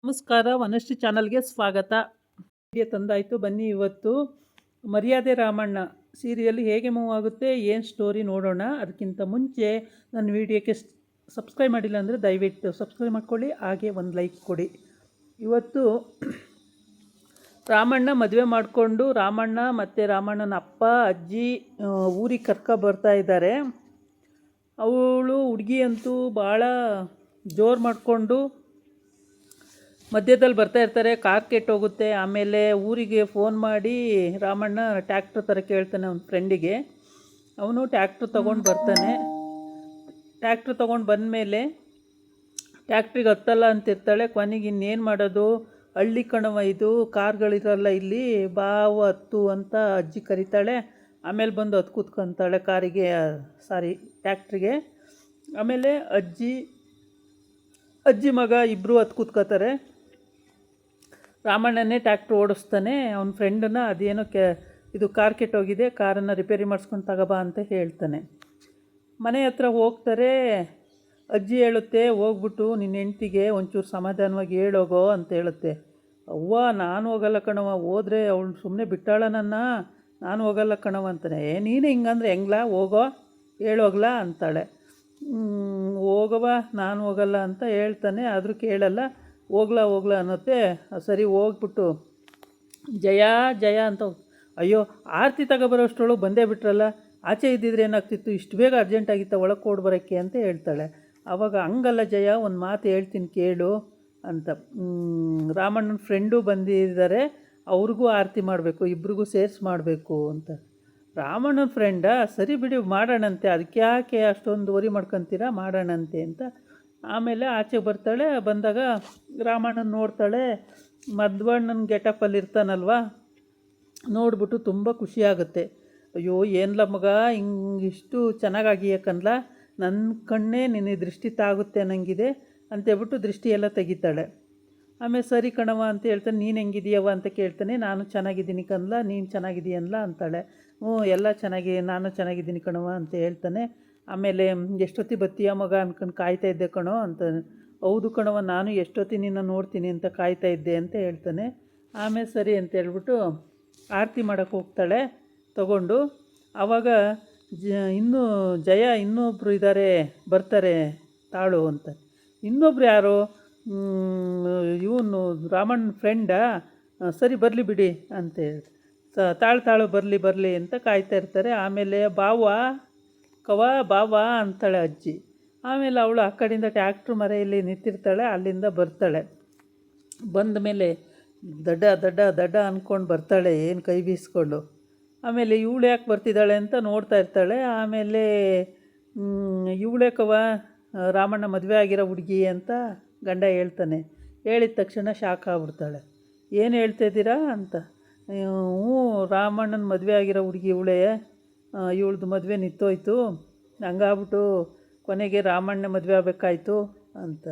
ನಮಸ್ಕಾರ, ವನಶ್ರೀ ಚಾನಲ್ಗೆ ಸ್ವಾಗತ. ವಿಡಿಯೋ ತಂದಾಯಿತು. ಬನ್ನಿ ಇವತ್ತು ಮರ್ಯಾದೆ ರಾಮಣ್ಣ ಸೀರಿಯಲ್ ಹೇಗೆ ಮೂವ್ ಆಗುತ್ತೆ, ಏನು ಸ್ಟೋರಿ ನೋಡೋಣ. ಅದಕ್ಕಿಂತ ಮುಂಚೆ ನನ್ನ ವಿಡಿಯೋಕ್ಕೆ ಸಬ್ಸ್ಕ್ರೈಬ್ ಮಾಡಿಲ್ಲ ಅಂದರೆ ದಯವಿಟ್ಟು ಸಬ್ಸ್ಕ್ರೈಬ್ ಮಾಡ್ಕೊಳ್ಳಿ, ಹಾಗೆ ಒಂದು ಲೈಕ್ ಕೊಡಿ. ಇವತ್ತು ರಾಮಣ್ಣ ಮದುವೆ ಮಾಡಿಕೊಂಡು ರಾಮಣ್ಣ ಮತ್ತು ರಾಮಣ್ಣನ ಅಪ್ಪ ಅಜ್ಜಿ ಊರಿಗೆ ಬರ್ತಾ ಇದ್ದಾರೆ. ಅವಳು ಹುಡುಗಿ ಅಂತೂ ಭಾಳ ಜೋರು ಮಾಡಿಕೊಂಡು ಮಧ್ಯದಲ್ಲಿ ಬರ್ತಾ ಇರ್ತಾರೆ. ಕಾರ್ ಕೆಟ್ಟೋಗುತ್ತೆ. ಆಮೇಲೆ ಊರಿಗೆ ಫೋನ್ ಮಾಡಿ ರಾಮಣ್ಣ ಟ್ಯಾಕ್ಟ್ರ್ ಥರ ಕೇಳ್ತಾನೆ ಅವನ ಫ್ರೆಂಡಿಗೆ. ಅವನು ಟ್ಯಾಕ್ಟ್ರ್ ತೊಗೊಂಡು ಬರ್ತಾನೆ. ಟ್ಯಾಕ್ಟ್ರ್ ತೊಗೊಂಡು ಬಂದಮೇಲೆ ಟ್ಯಾಕ್ಟ್ರಿಗೆ ಹತ್ತಲ್ಲ ಅಂತಿರ್ತಾಳೆ. ಕೊನೆಗೆ ಇನ್ನೇನು ಮಾಡೋದು, ಹಳ್ಳಿ ಕಣವ ಇದು, ಕಾರ್ಗಳಿರಲ್ಲ ಇಲ್ಲಿ, ಬಾವು ಹತ್ತು ಅಂತ ಅಜ್ಜಿ ಕರೀತಾಳೆ. ಆಮೇಲೆ ಬಂದು ಹತ್ತು ಕೂತ್ಕೊತಾಳೆ ಕಾರಿಗೆ, ಟ್ಯಾಕ್ಟ್ರಿಗೆ. ಆಮೇಲೆ ಅಜ್ಜಿ ಮಗ ಇಬ್ಬರು ಹತ್ತು ಕೂತ್ಕೋತಾರೆ. ರಾಮಣ್ಣನೇ ಟ್ಯಾಕ್ಟ್ರ್ ಓಡಿಸ್ತಾನೆ. ಅವನ ಫ್ರೆಂಡನ್ನ ಅದೇನೋ ಇದು ಕಾರ್ ಕೆಟ್ಟೋಗಿದೆ, ಕಾರನ್ನು ರಿಪೇರಿ ಮಾಡಿಸ್ಕೊಂಡು ತಗೋಬಾ ಅಂತ ಹೇಳ್ತಾನೆ. ಮನೆ ಹತ್ರ ಹೋಗ್ತಾರೆ. ಅಜ್ಜಿ ಹೇಳುತ್ತೆ, ಹೋಗ್ಬಿಟ್ಟು ನಿನ್ನ ಹೆಂಡ್ತಿಗೆ ಒಂಚೂರು ಸಮಾಧಾನವಾಗಿ ಹೇಳೋಗೋ ಅಂತ ಹೇಳುತ್ತೆ. ಅವ್ವ ನಾನು ಹೋಗಲ್ಲ ಕಣವ, ಹೋದರೆ ಅವಳು ಸುಮ್ಮನೆ ಬಿಟ್ಟಾಳ ನನ್ನ, ನಾನು ಹೋಗಲ್ಲ ಕಣವ ಅಂತಾನೆ. ನೀನು ಹಿಂಗಂದ್ರೆ ಹೆಂಗ್ಲಾ, ಹೋಗೋ ಹೇಳೋಗ್ಲಾ ಅಂತಾಳೆ. ಹೋಗವ ನಾನು ಹೋಗಲ್ಲ ಅಂತ ಹೇಳ್ತಾನೆ. ಆದರೂ ಕೇಳಲ್ಲ. ಹೋಗ್ಲಾ ಅನ್ನತ್ತೆ. ಸರಿ ಹೋಗ್ಬಿಟ್ಟು ಜಯ ಅಂತ, ಅಯ್ಯೋ ಆರತಿ ತಗೊಬರೋಷ್ಟರೊಳಗೆ ಬಂದೇ ಬಿಟ್ರಲ್ಲ, ಆಚೆ ಇದ್ದಿದ್ರೆ ಏನಾಗ್ತಿತ್ತು, ಇಷ್ಟು ಬೇಗ ಅರ್ಜೆಂಟಾಗಿತ್ತ ಒಳಗೆ ಕೊಡು ಬರೋಕ್ಕೆ ಅಂತ ಹೇಳ್ತಾಳೆ. ಆವಾಗ ಹಂಗಲ್ಲ ಜಯ, ಒಂದು ಮಾತು ಹೇಳ್ತೀನಿ ಕೇಳು ಅಂತ. ರಾಮಣ್ಣನ ಫ್ರೆಂಡು ಬಂದಿದ್ದಾರೆ, ಅವ್ರಿಗೂ ಆರತಿ ಮಾಡಬೇಕು, ಇಬ್ರಿಗೂ ಸೇರಿಸಿ ಮಾಡಬೇಕು ಅಂತ. ರಾಮಣ್ಣನ ಫ್ರೆಂಡಾ, ಸರಿ ಬಿಡಿ ಮಾಡೋಣಂತೆ, ಅದಕ್ಕೆ ಯಾಕೆ ಅಷ್ಟೊಂದು ವರಿ ಮಾಡ್ಕೊತೀರಾ, ಮಾಡೋಣಂತೆ ಅಂತ. ಆಮೇಲೆ ಆಚೆ ಬರ್ತಾಳೆ. ಬಂದಾಗ ರಾಮಣ್ಣನ ನೋಡ್ತಾಳೆ. ಮಧ್ವಣ್ಣನ ಗೆಟಪ್ಪಲ್ಲಿ ಇರ್ತಾನಲ್ವ, ನೋಡ್ಬಿಟ್ಟು ತುಂಬ ಖುಷಿಯಾಗುತ್ತೆ. ಅಯ್ಯೋ ಏನ್ಲ ಮಗ, ಹಿಂಗಿಷ್ಟು ಚೆನ್ನಾಗಾಗಿಯಕ್ಕನ್ಲ, ನನ್ನ ಕಣ್ಣೇ ನಿನ್ನ ದೃಷ್ಟಿ ತಾಗುತ್ತೆ ನನಗಿದೆ ಅಂತೇಳ್ಬಿಟ್ಟು ದೃಷ್ಟಿ ಎಲ್ಲ ತೆಗಿತಾಳೆ. ಆಮೇಲೆ ಸರಿ ಕಣವ ಅಂತ ಹೇಳ್ತಾನೆ. ನೀನು ಹೆಂಗಿದೀಯವ ಅಂತ ಕೇಳ್ತಾನೆ. ನಾನು ಚೆನ್ನಾಗಿದ್ದೀನಿ ಕನ್ಲ, ನೀನು ಚೆನ್ನಾಗಿದೀಯನ್ಲ ಅಂತಾಳೆ. ಎಲ್ಲ ನಾನು ಚೆನ್ನಾಗಿದ್ದೀನಿ ಕಣವ ಅಂತ ಹೇಳ್ತಾನೆ. ಆಮೇಲೆ ಎಷ್ಟೊತ್ತಿ ಬತ್ತೀಯ ಮಗ ಅನ್ಕೊಂಡು ಕಾಯ್ತಾ ಇದ್ದೆ ಕಣೋ ಅಂತ. ಹೌದು ಕಣವ, ನಾನು ಎಷ್ಟೊತ್ತಿ ನಿನ್ನ ನೋಡ್ತೀನಿ ಅಂತ ಕಾಯ್ತಾ ಇದ್ದೆ ಅಂತ ಹೇಳ್ತಾನೆ. ಆಮೇಲೆ ಸರಿ ಅಂತ ಹೇಳ್ಬಿಟ್ಟು ಆರತಿ ಮಾಡೋಕ್ಕೆ ಹೋಗ್ತಾಳೆ ತಗೊಂಡು. ಆವಾಗ ಇನ್ನೂ ಜಯ ಇನ್ನೊಬ್ಬರು ಇದ್ದಾರೆ, ಬರ್ತಾರೆ ತಾಳು ಅಂತ. ಇನ್ನೊಬ್ರು ಯಾರು, ಇವನು ರಾಮಣ್ಣ ಫ್ರೆಂಡಾ, ಸರಿ ಬರಲಿ ಬಿಡಿ ಅಂತ ಹೇಳಿ ತಾಳು ಬರಲಿ ಅಂತ ಕಾಯ್ತಾ ಇರ್ತಾರೆ. ಆಮೇಲೆ ಬಾವಾ ಅಂತಾಳೆ ಅಜ್ಜಿ. ಆಮೇಲೆ ಅವಳು ಆ ಕಡೆಯಿಂದ ಟ್ಯಾಕ್ಟ್ರ್ ಮರೆಯಲ್ಲಿ ನಿಂತಿರ್ತಾಳೆ. ಅಲ್ಲಿಂದ ಬರ್ತಾಳೆ. ಬಂದ ಮೇಲೆ ದಡ್ಡ ಅಂದ್ಕೊಂಡು ಬರ್ತಾಳೆ, ಏನು ಕೈ ಬೀಸ್ಕೊಂಡು. ಆಮೇಲೆ ಇವಳು ಯಾಕೆ ಬರ್ತಿದ್ದಾಳೆ ಅಂತ ನೋಡ್ತಾ ಇರ್ತಾಳೆ. ಆಮೇಲೆ ಇವಳೇಕವ ರಾಮಣ್ಣ ಮದುವೆ ಆಗಿರೋ ಹುಡುಗಿ ಅಂತ ಗಂಡ ಹೇಳ್ತಾನೆ. ಹೇಳಿದ ತಕ್ಷಣ ಶಾಕ್ ಆಗ್ಬಿಡ್ತಾಳೆ. ಏನು ಹೇಳ್ತಾಯಿದ್ದೀರಾ ಅಂತ. ರಾಮಣ್ಣನ ಮದುವೆ ಆಗಿರೋ ಹುಡುಗಿ ಇವಳೇ, ಇವಳ್ದು ಮದುವೆ ನಿಂತೋಯ್ತು, ಹಂಗಾಗ್ಬಿಟ್ಟು ಕೊನೆಗೆ ರಾಮಣ್ಣ ಮದುವೆ ಆಗಬೇಕಾಯ್ತು ಅಂತ.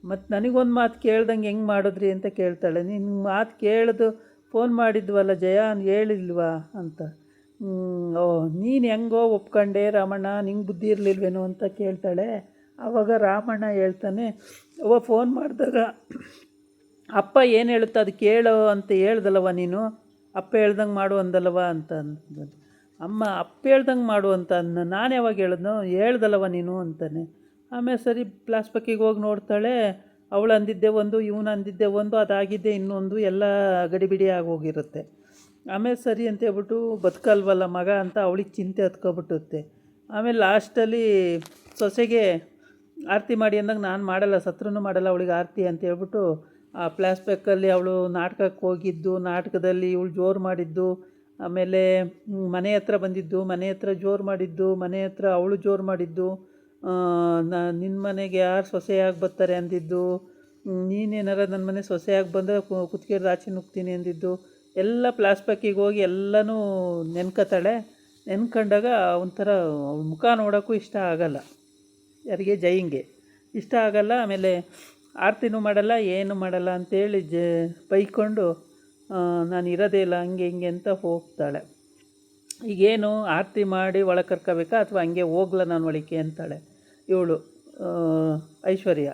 ಮತ್ತು ನನಗೊಂದು ಮಾತು ಕೇಳ್ದಂಗೆ ಹೆಂಗೆ ಮಾಡಿದ್ರಿ ಅಂತ ಕೇಳ್ತಾಳೆ. ನಿನ್ನ ಮಾತು ಕೇಳಿದು ಫೋನ್ ಮಾಡಿದ್ವಲ್ಲ ಜಯ, ಹೇಳಿಲ್ವಾ ಅಂತ. ನೀನು ಹೆಂಗೋ ಒಪ್ಕೊಂಡೆ ರಾಮಣ್ಣ, ನಿಂಗೆ ಬುದ್ಧಿ ಇರಲಿಲ್ವೇನೋ ಅಂತ ಕೇಳ್ತಾಳೆ. ಆವಾಗ ರಾಮಣ್ಣ ಹೇಳ್ತಾನೆ, ಫೋನ್ ಮಾಡಿದಾಗ ಅಪ್ಪ ಏನು ಹೇಳುತ್ತೋ ಅದು ಕೇಳೋ ಅಂತ ಹೇಳ್ದಲ್ಲವ ನೀನು, ಅಪ್ಪ ಹೇಳ್ದಂಗೆ ಮಾಡು ಅಂದಲ್ಲವ ಅಂತ ಅಂದ. ಅಮ್ಮ ಅಪ್ಪ ಹೇಳ್ದಂಗೆ ಮಾಡು ಅಂತ ಅಂದ, ನಾನು ಯಾವಾಗ ಹೇಳಿದ್ನೋ, ಹೇಳ್ದಲ್ಲವ ನೀನು ಅಂತಾನೆ. ಆಮೇಲೆ ಸರಿ ಪ್ಲಾಸ್ಪಕ್ಕಿಗೆ ಹೋಗಿ ನೋಡ್ತಾಳೆ. ಅವಳು ಅಂದಿದ್ದೆ ಒಂದು, ಇವನು ಅಂದಿದ್ದೆ ಒಂದು, ಅದಾಗಿದ್ದೆ ಇನ್ನೊಂದು, ಎಲ್ಲ ಗಡಿಬಿಡಿ ಆಗೋಗಿರುತ್ತೆ. ಆಮೇಲೆ ಸರಿ ಅಂತ ಹೇಳ್ಬಿಟ್ಟು ಬದುಕಲ್ವಲ್ಲ ಮಗ ಅಂತ ಅವಳಿಗೆ ಚಿಂತೆ ಹತ್ಕೊಬಿಟ್ಟುತ್ತೆ. ಆಮೇಲೆ ಲಾಸ್ಟಲ್ಲಿ ಸೊಸೆಗೆ ಆರತಿ ಮಾಡಿ ಅಂದಾಗ, ನಾನು ಮಾಡಲ್ಲ, ಸತ್ರೂ ಮಾಡಲ್ಲ ಅವಳಿಗೆ ಆರತಿ ಅಂತ ಹೇಳ್ಬಿಟ್ಟು ಆ ಫ್ಲ್ಯಾಶ್ಬ್ಯಾಕಲ್ಲಿ ಅವಳು ನಾಟಕಕ್ಕೆ ಹೋಗಿದ್ದು, ನಾಟಕದಲ್ಲಿ ಇವಳು ಜೋರು ಮಾಡಿದ್ದು, ಆಮೇಲೆ ಮನೆ ಹತ್ರ ಬಂದಿದ್ದು, ಮನೆ ಹತ್ರ ಜೋರು ಮಾಡಿದ್ದು, ಮನೆ ಹತ್ರ ಅವಳು ಜೋರು ಮಾಡಿದ್ದು, ನಿನ್ನ ಮನೆಗೆ ಯಾರು ಸೊಸೆಯಾಗಿ ಬರ್ತಾರೆ ಅಂದಿದ್ದು, ನೀನೇನಾರ ನನ್ನ ಮನೆ ಸೊಸೆಯಾಗಿ ಬಂದರೆ ಕುತ್ತಿಗೆ ರಾಚಿ ನುಗ್ತೀನಿ ಅಂದಿದ್ದು, ಎಲ್ಲ ಫ್ಲ್ಯಾಶ್ಬ್ಯಾಕಿಗೆ ಹೋಗಿ ಎಲ್ಲನೂ ನೆನ್ಕೋತಾಳೆ. ನೆನ್ಕೊಂಡಾಗ ಒಂಥರ ಮುಖ ನೋಡೋಕ್ಕೂ ಇಷ್ಟ ಆಗಲ್ಲ, ಯಾರಿಗೆ ಜೈಂಗೆ ಇಷ್ಟ ಆಗಲ್ಲ. ಆಮೇಲೆ ಆರತಿನೂ ಮಾಡಲ್ಲ, ಏನು ಮಾಡಲ್ಲ ಅಂಥೇಳಿ ಬೈಕೊಂಡು ನಾನು ಇರೋದೇ ಇಲ್ಲ ಹಂಗೆ ಹಿಂಗೆ ಅಂತ ಹೋಗ್ತಾಳೆ. ಈಗೇನು ಆರತಿ ಮಾಡಿ ಒಳಗೆ ಕರ್ಕೋಬೇಕಾ ಅಥವಾ ಹಂಗೆ ಹೋಗ್ಲ ನಾನು ಒಳಕ್ಕೆ ಅಂತಾಳೆ ಇವಳು ಐಶ್ವರ್ಯ.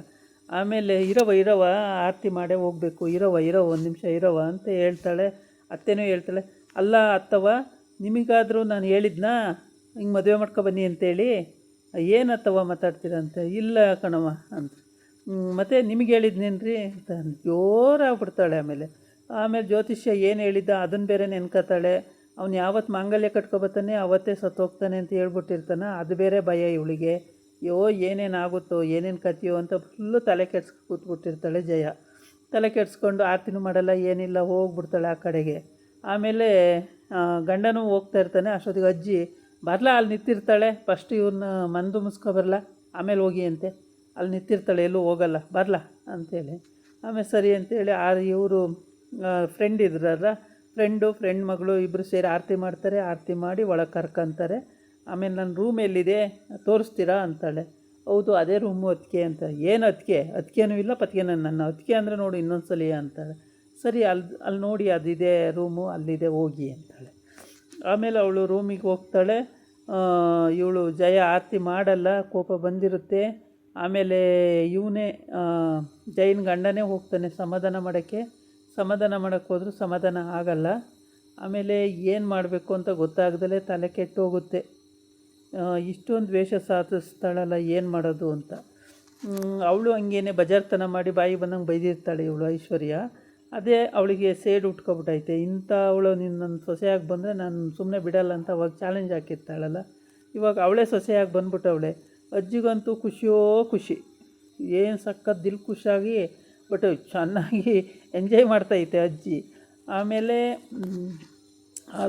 ಆಮೇಲೆ ಇರವ ಆರತಿ ಮಾಡೇ ಹೋಗಬೇಕು, ಇರವ ಒಂದು ನಿಮಿಷ ಇರವ ಅಂತ ಹೇಳ್ತಾಳೆ. ಅತ್ತೆನೂ ಹೇಳ್ತಾಳೆ, ಅಲ್ಲ ಅತ್ತವ ನಿಮಗಾದರೂ ನಾನು ಹೇಳಿದ್ನಾ ಹಿಂಗೆ ಮದುವೆ ಮಾಡ್ಕೊಬನ್ನಿ ಅಂತೇಳಿ, ಏನತ್ತವ ಮಾತಾಡ್ತೀರ ಅಂತ. ಇಲ್ಲ ಕಣವ ಅಂತ. ಮತ್ತು ನಿಮಗೆ ಹೇಳಿದ್ನೇನ್ರಿ ಅಂತ ಜೋರಾಗ್ಬಿಡ್ತಾಳೆ. ಆಮೇಲೆ ಜ್ಯೋತಿಷ್ಯ ಏನು ಹೇಳಿದ್ದ ಅದನ್ನು ಬೇರೆ ನೆನ್ಕೋತಾಳೆ. ಅವ್ನು ಯಾವತ್ತು ಮಾಂಗಲ್ಯ ಕಟ್ಕೊಬತ್ತಾನೆ ಅವತ್ತೇ ಸತ್ತೋಗ್ತಾನೆ ಅಂತ ಹೇಳ್ಬಿಟ್ಟಿರ್ತಾನೆ. ಅದು ಬೇರೆ ಭಯ ಇವಳಿಗೆ. ಏನೇನಾಗುತ್ತೋ ಏನೇನು ಕಥೆಯೋ ಅಂತ ಫುಲ್ಲು ತಲೆ ಕೆಡ್ಸ್ಕೊ ಕೂತ್ಬಿಟ್ಟಿರ್ತಾಳೆ ಜಯ. ತಲೆ ಕೆಡ್ಸ್ಕೊಂಡು ಆರತಿನೂ ಮಾಡಲ್ಲ, ಏನಿಲ್ಲ, ಹೋಗ್ಬಿಡ್ತಾಳೆ ಆ ಕಡೆಗೆ. ಆಮೇಲೆ ಗಂಡನೂ ಹೋಗ್ತಾ ಇರ್ತಾನೆ. ಅಷ್ಟೊತ್ತಿಗೆ ಅಜ್ಜಿ ಬರಲ್ಲ, ಅಲ್ಲಿ ನಿಂತಿರ್ತಾಳೆ. ಫಸ್ಟ್ ಇವ್ರನ್ನ ಮಂದು ಮುಸ್ಕೊಬರಲ್ಲ, ಆಮೇಲೆ ಹೋಗಿ ಅಂತೆ. ಅಲ್ಲಿ ನಿಂತಿರ್ತಾಳೆ, ಎಲ್ಲೂ ಹೋಗಲ್ಲ, ಬರಲ್ಲ ಅಂತೇಳಿ. ಆಮೇಲೆ ಸರಿ ಅಂತೇಳಿ ಇವರು ಫ್ರೆಂಡ್ ಇದ್ರಲ್ಲ, ಫ್ರೆಂಡ್ ಮಗಳು ಇಬ್ಬರು ಸೇರಿ ಆರತಿ ಮಾಡ್ತಾರೆ. ಆರತಿ ಮಾಡಿ ಒಳಗೆ ಕರ್ಕೊಂತಾರೆ. ಆಮೇಲೆ ನನ್ನ ರೂಮ್ ಎಲ್ಲಿದೆ ತೋರಿಸ್ತೀರಾ ಅಂತಾಳೆ. ಹೌದು ಅದೇ ರೂಮು ಅದಕ್ಕೆ ಅಂತ. ಏನು ಅದಕ್ಕೇನೂ ಇಲ್ಲ ಪತ್ಕೇನೂ, ನನ್ನ ಅದಕ್ಕೆ ಅಂದರೆ ನೋಡಿ ಇನ್ನೊಂದು ಸಲ ಅಂತಾಳೆ. ಸರಿ ಅಲ್ಲಿ ನೋಡಿ ಅದಿದೆ ರೂಮು, ಅಲ್ಲಿದೆ ಹೋಗಿ ಅಂತಾಳೆ. ಆಮೇಲೆ ಅವಳು ರೂಮಿಗೆ ಹೋಗ್ತಾಳೆ. ಇವಳು ಜಯ ಆರತಿ ಮಾಡಲ್ಲ, ಕೋಪ ಬಂದಿರುತ್ತೆ. ಆಮೇಲೆ ಇವನೇ ಜೈನ್ ಗಂಡನೇ ಹೋಗ್ತಾನೆ ಸಮಾಧಾನ ಮಾಡೋಕ್ಕೆ ಹೋದರೂ ಸಮಾಧಾನ ಆಗಲ್ಲ. ಆಮೇಲೆ ಏನು ಮಾಡಬೇಕು ಅಂತ ಗೊತ್ತಾಗ್ದಲೇ ತಲೆ ಕೆಟ್ಟೋಗುತ್ತೆ. ಇಷ್ಟೊಂದು ವೇಷ ಸಾಧಿಸ್ತಾಳಲ್ಲ, ಏನು ಮಾಡೋದು ಅಂತ. ಅವಳು ಹಂಗೇನೆ ಬಜಾರ್ತನ ಮಾಡಿ ಬಾಯಿ ಬಂದಂಗೆ ಬೈದಿರ್ತಾಳೆ ಇವಳು ಐಶ್ವರ್ಯ. ಅದೇ ಅವಳಿಗೆ ಸೇಡು ಉಟ್ಕೊಬಿಟ್ಟೈತೆ. ಅವಳು ನನ್ನ ಸೊಸೆಯಾಗಿ ಬಂದರೆ ನಾನು ಸುಮ್ಮನೆ ಬಿಡಲ್ಲ ಅಂತ ಅವಾಗ ಚಾಲೆಂಜ್ ಹಾಕಿರ್ತಾಳಲ್ಲ. ಇವಾಗ ಅವಳೇ ಸೊಸೆಯಾಗಿ ಬಂದ್ಬಿಟ್ಟವಳೆ. ಅಜ್ಜಿಗಂತೂ ಖುಷಿ, ಏನು ಸಖತ್ ದಿಲ್ ಖುಷಿಯಾಗಿ ಬಟ್ ಚೆನ್ನಾಗಿ ಎಂಜಾಯ್ ಮಾಡ್ತೈತೆ ಅಜ್ಜಿ. ಆಮೇಲೆ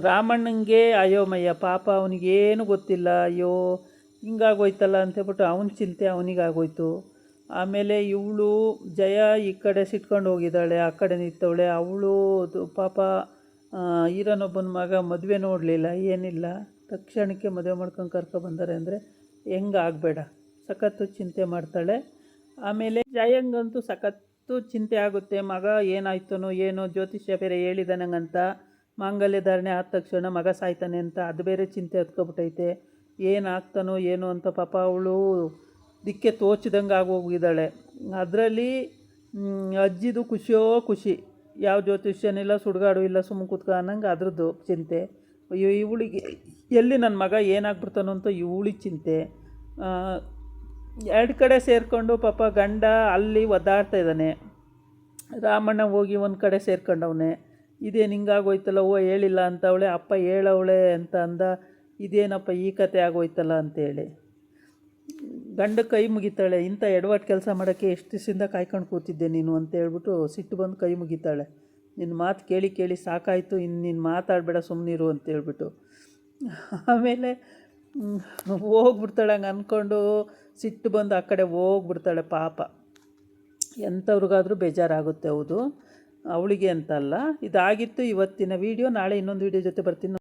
ರಾಮಣ್ಣಂಗೆ ಅಯೋಮಯ್ಯ, ಪಾಪ ಅವನಿಗೇನು ಗೊತ್ತಿಲ್ಲ. ಅಯ್ಯೋ ಹಿಂಗಾಗೋಯ್ತಲ್ಲ ಅಂತೇಳ್ಬಿಟ್ಟು ಅವನ ಚಿಂತೆ ಅವನಿಗಾಗೋಯ್ತು. ಆಮೇಲೆ ಇವಳು ಜಯ ಈ ಕಡೆ ಸಿಟ್ಕೊಂಡು ಹೋಗಿದ್ದಾಳೆ, ಆ ಕಡೆ ನಿಂತವಳೆ. ಅವಳು ಪಾಪ ಈರನೊಬ್ಬನ ಮಗ ಮದುವೆ ನೋಡಲಿಲ್ಲ, ಏನಿಲ್ಲ, ತಕ್ಷಣಕ್ಕೆ ಮದುವೆ ಮಾಡ್ಕೊಂಡು ಕರ್ಕೊಬಂದಾರೆ ಅಂದರೆ ಹೆಂಗೆ ಆಗಬೇಡ, ಸಖತ್ತು ಚಿಂತೆ ಮಾಡ್ತಾಳೆ. ಆಮೇಲೆ ಜಯಂಗಂತೂ ಸಖತ್ತು ಚಿಂತೆ ಆಗುತ್ತೆ. ಮಗ ಏನಾಯ್ತನೋ ಏನೋ, ಜ್ಯೋತಿಷ್ಯ ಬೇರೆ ಹೇಳಿದನಂಗಂತ, ಮಾಂಗಲ್ಯ ಧಾರಣೆ ಆದ ತಕ್ಷಣ ಮಗ ಸಾಯ್ತಾನೆ ಅಂತ ಅದು ಬೇರೆ ಚಿಂತೆ ಹತ್ಕೊಬಿಟ್ಟೈತೆ. ಏನಾಗ್ತಾನೋ ಏನೋ ಅಂತ ಪಾಪ ಅವಳು ದಿಕ್ಕೆ ತೋಚಿದಂಗೆ ಆಗೋಗಿದ್ದಾಳೆ. ಅದರಲ್ಲಿ ಅಜ್ಜಿದು ಖುಷಿ, ಯಾವ ಜ್ಯೋತಿಷ್ಯನಿಲ್ಲ, ಸುಡುಗಾಡು ಇಲ್ಲ, ಸುಮ್ಮ ಕೂತ್ಕ ಅನ್ನಂಗೆ ಅದ್ರದ್ದು ಚಿಂತೆ. ಅಯ್ಯೋ ಇವಳಿಗೆ ಎಲ್ಲಿ ನನ್ನ ಮಗ ಏನಾಗ್ಬಿಡ್ತಾನೋ ಅಂತ ಇವಳಿಗೆ ಚಿಂತೆ. ಎರಡು ಕಡೆ ಸೇರಿಕೊಂಡು ಪಾಪ ಗಂಡ ಅಲ್ಲಿ ಒದ್ದಾಡ್ತಾ ಇದ್ದಾನೆ. ರಾಮಣ್ಣ ಹೋಗಿ ಒಂದು ಕಡೆ ಸೇರ್ಕೊಂಡವನೆ. ಇದೇನು ಹಿಂಗಾಗೋಯ್ತಲ್ಲ, ಹೇಳಿಲ್ಲ ಅಂತವಳೆ, ಅಪ್ಪ ಹೇಳವಳೆ ಅಂತ ಅಂದ, ಇದೇನಪ್ಪ ಈ ಕತೆ ಆಗೋಯ್ತಲ್ಲ ಅಂತೇಳಿ ಗಂಡ ಕೈ ಮುಗಿತಾಳೆ. ಇಂಥ ಎಡವಟ್ಟು ಕೆಲಸ ಮಾಡೋಕ್ಕೆ ಎಷ್ಟು ದಿವಸದಿಂದ ಕಾಯ್ಕೊಂಡು ಕೂತಿದ್ದೆ ನೀನು ಅಂತ ಹೇಳ್ಬಿಟ್ಟು ಸಿಟ್ಟು ಬಂದು ಕೈ ಮುಗಿತಾಳೆ. ನಿನ್ನ ಮಾತು ಕೇಳಿ ಸಾಕಾಯಿತು, ಇನ್ನು ನೀನು ಮಾತಾಡಬೇಡ, ಸುಮ್ಮನಿರು ಅಂತೇಳ್ಬಿಟ್ಟು. ಆಮೇಲೆ ಹೋಗ್ಬಿಡ್ತಾಳೆ. ಹಂಗೆ ಅಂದ್ಕೊಂಡು ಸಿಟ್ಟು ಬಂದು ಆ ಕಡೆ ಹೋಗ್ಬಿಡ್ತಾಳೆ. ಪಾಪ ಎಂಥವ್ರಿಗಾದರೂ ಬೇಜಾರಾಗುತ್ತೆ. ಹೌದು, ಅವಳಿಗೆ ಅಂತಲ್ಲ. ಇದಾಗಿತ್ತು ಇವತ್ತಿನ ವೀಡಿಯೋ. ನಾಳೆ ಇನ್ನೊಂದು ವೀಡಿಯೋ ಜೊತೆ ಬರ್ತೀನಿ.